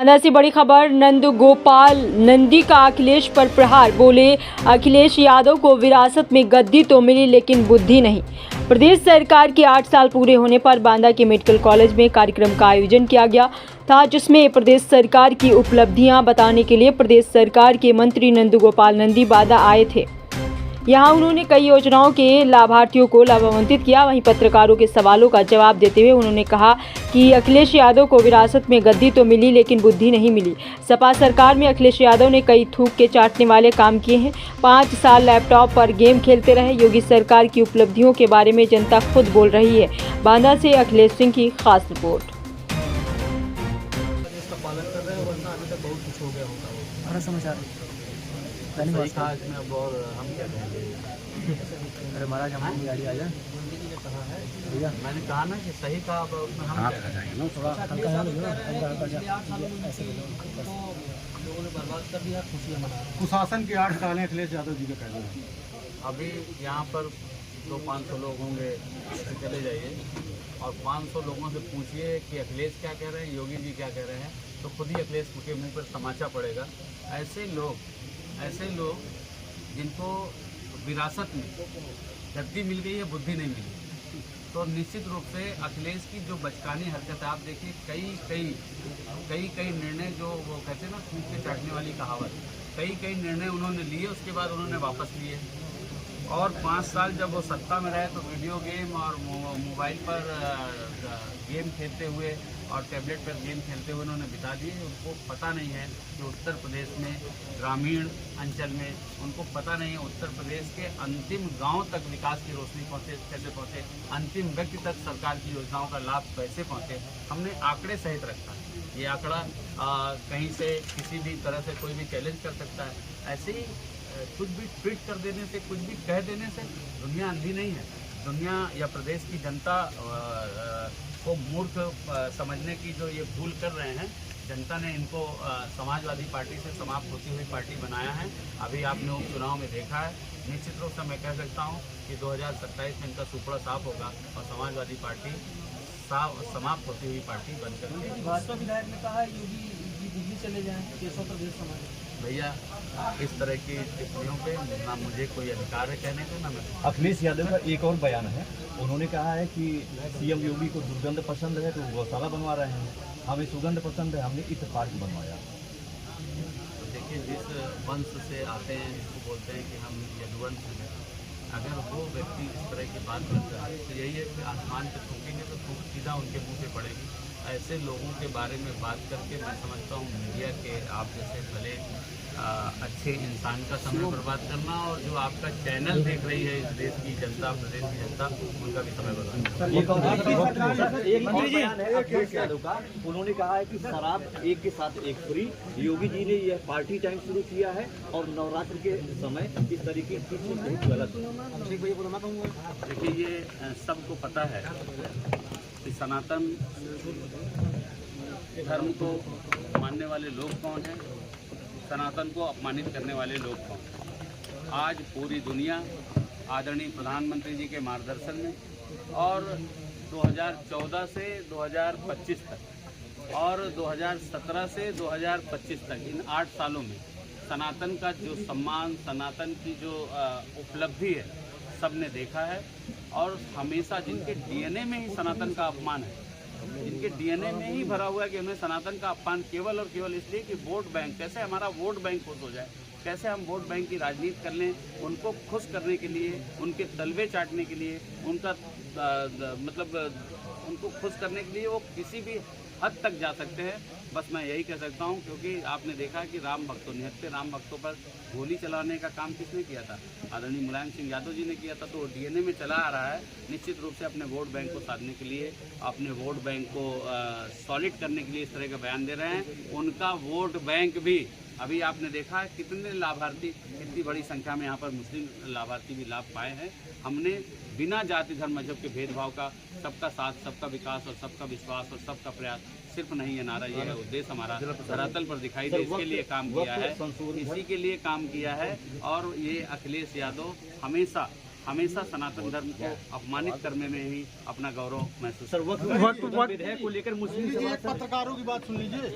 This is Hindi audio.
बांदा से बड़ी खबर। नंदगोपाल नंदी का अखिलेश पर प्रहार। बोले, अखिलेश यादव को विरासत में गद्दी तो मिली लेकिन बुद्धि नहीं। प्रदेश सरकार के 8 साल पूरे होने पर बांदा के मेडिकल कॉलेज में कार्यक्रम का आयोजन किया गया था, जिसमें प्रदेश सरकार की उपलब्धियां बताने के लिए प्रदेश सरकार के मंत्री नंदगोपाल नंदी बांदा आए थे। यहां उन्होंने कई योजनाओं के लाभार्थियों को लाभान्वित किया। वहीं पत्रकारों के सवालों का जवाब देते हुए उन्होंने कहा कि अखिलेश यादव को विरासत में गद्दी तो मिली लेकिन बुद्धि नहीं मिली। सपा सरकार में अखिलेश यादव ने कई थूक के चाटने वाले काम किए हैं। 5 साल लैपटॉप पर गेम खेलते रहे। योगी सरकार की उपलब्धियों के बारे में जनता खुद बोल रही है। बांदा से अखिलेश सिंह की खास रिपोर्ट। सही कहा इसमें अब, और हम क्या कहेंगे। अरे महाराज हमारी गाड़ी आ जाए भैया, मैंने कहा ना कि सही कहा, अब उसमें हम क्या कहेंगे। ना थोड़ा हल्का कुशासन के 8 साल अखिलेश यादव जी का कहना है। अभी यहाँ पर 200-500 लोग होंगे, चले जाइए और 500 लोगों से पूछिए कि अखिलेश क्या कह रहे हैं, योगी जी क्या कह रहे हैं, तो खुद ही अखिलेश के मुंह पर तमाचा पड़ेगा। ऐसे लोग जिनको विरासत में गद्दी मिल गई है, बुद्धि नहीं मिली, तो निश्चित रूप से अखिलेश की जो बचकानी हरकत है, आप देखिए कई निर्णय जो वो कहते हैं ना, फूंक के चाटने वाली कहावत, कई निर्णय उन्होंने लिए, उसके बाद उन्होंने वापस लिए। और 5 साल जब वो सत्ता में रहे तो वीडियो गेम और मोबाइल पर गेम खेलते हुए और टैबलेट पर गेम खेलते हुए उन्होंने बिता दिए। उनको पता नहीं है कि उत्तर प्रदेश में ग्रामीण अंचल में, उनको पता नहीं है उत्तर प्रदेश के अंतिम गांव तक विकास की रोशनी कैसे पहुँचे, अंतिम व्यक्ति तक सरकार की योजनाओं का लाभ कैसे पहुँचे। हमने आंकड़े सहित रखा है। ये आंकड़ा कहीं से किसी भी तरह से कोई भी चैलेंज कर सकता है। ऐसे ही कुछ भी ट्वीट कर देने से, कुछ भी कह देने से दुनिया अंधी नहीं है। दुनिया या प्रदेश की जनता को मूर्ख समझने की जो ये भूल कर रहे हैं, जनता ने इनको समाजवादी पार्टी से समाप्त होती हुई पार्टी बनाया है। अभी आपने उपचुनाव में देखा है। निश्चित रूप से मैं कह सकता हूँ कि 2027 में इनका सुपड़ा साफ होगा और समाजवादी पार्टी समाप्त होती हुई पार्टी बनकर भाजपा विधायक ने कहा योगी जी दिल्ली चले जाएं, केशव प्रदेश समाज। भैया, इस तरह की टिप्पणियों पे ना मुझे कोई अधिकार है कहने का, ना मैं। अखिलेश यादव का एक और बयान है। उन्होंने कहा है कि सीएम योगी को दुर्गंध पसंद है तो वो गौशाला बनवा रहे हैं, हमें सुगंध पसंद है, हमने इत्तेफाक बनवाया। तो देखिए, जिस वंश से आते हैं, जिसको बोलते हैं कि हम यदुवंश हैं, अगर वो व्यक्ति इस तरह की बात करता है तो यही है कि आसमान पे थूकेंगे तो थूक सीधा उनके मुंह पे पड़ेगी। ऐसे लोगों के बारे में बात करके मैं समझता हूँ मीडिया के आप जैसे भले अच्छे इंसान का समय बर्बाद करना, और जो आपका चैनल देख रही है इस देश की जनता, प्रदेश की जनता, उनका भी समय बर्बाद करना। उन्होंने कहा है कि शराब एक के साथ एक फ्री। योगी जी ने यह पार्टी टाइम शुरू किया है और नवरात्र के समय इस तरीके की चीज बहुत गलत है। देखिए, ये सबको पता है कि सनातन धर्म को मानने वाले लोग कौन हैं, सनातन को अपमानित करने वाले लोग कौन हैं। आज पूरी दुनिया आदरणीय प्रधानमंत्री जी के मार्गदर्शन में और 2014 से 2025 तक और 2017 से 2025 तक, इन 8 सालों में सनातन का जो सम्मान, सनातन की जो उपलब्धि है, सबने देखा है। और हमेशा जिनके डीएनए में ही सनातन का अपमान है, जिनके डीएनए में ही भरा हुआ है कि उन्हें सनातन का अपमान केवल और केवल इसलिए कि वोट बैंक, कैसे हमारा वोट बैंक खुश हो जाए, कैसे हम वोट बैंक की राजनीति कर लें, उनको खुश करने के लिए, उनके तलवे चाटने के लिए, उनका मतलब उनको खुश करने के लिए वो किसी भी हद तक जा सकते हैं। बस मैं यही कह सकता हूं, क्योंकि आपने देखा कि राम भक्तों पर गोली चलाने का काम किसने किया था? आदरणीय मुलायम सिंह यादव जी ने किया था। तो डीएनए में चला आ रहा है। निश्चित रूप से अपने वोट बैंक को साधने के लिए, अपने वोट बैंक को सॉलिड करने के लिए इस तरह का बयान दे रहे हैं। उनका वोट बैंक भी, अभी आपने देखा है कितने लाभार्थी, कितनी बड़ी संख्या में यहाँ पर मुस्लिम लाभार्थी भी लाभ पाए हैं। हमने बिना जाति धर्म मजहब के भेदभाव का, सबका साथ, सबका विकास और सबका विश्वास और सबका प्रयास, सिर्फ नहीं ये नारा, ये है उद्देश्य हमारा धरातल पर दिखाई दे, इसके लिए काम किया है, इसी के लिए काम किया है। और ये अखिलेश यादव हमेशा सनातन धर्म को अपमानित करने में ही अपना गौरव महसूस विधेयक को लेकर मुस्लिम पत्रकारों की बात सुन लीजिए।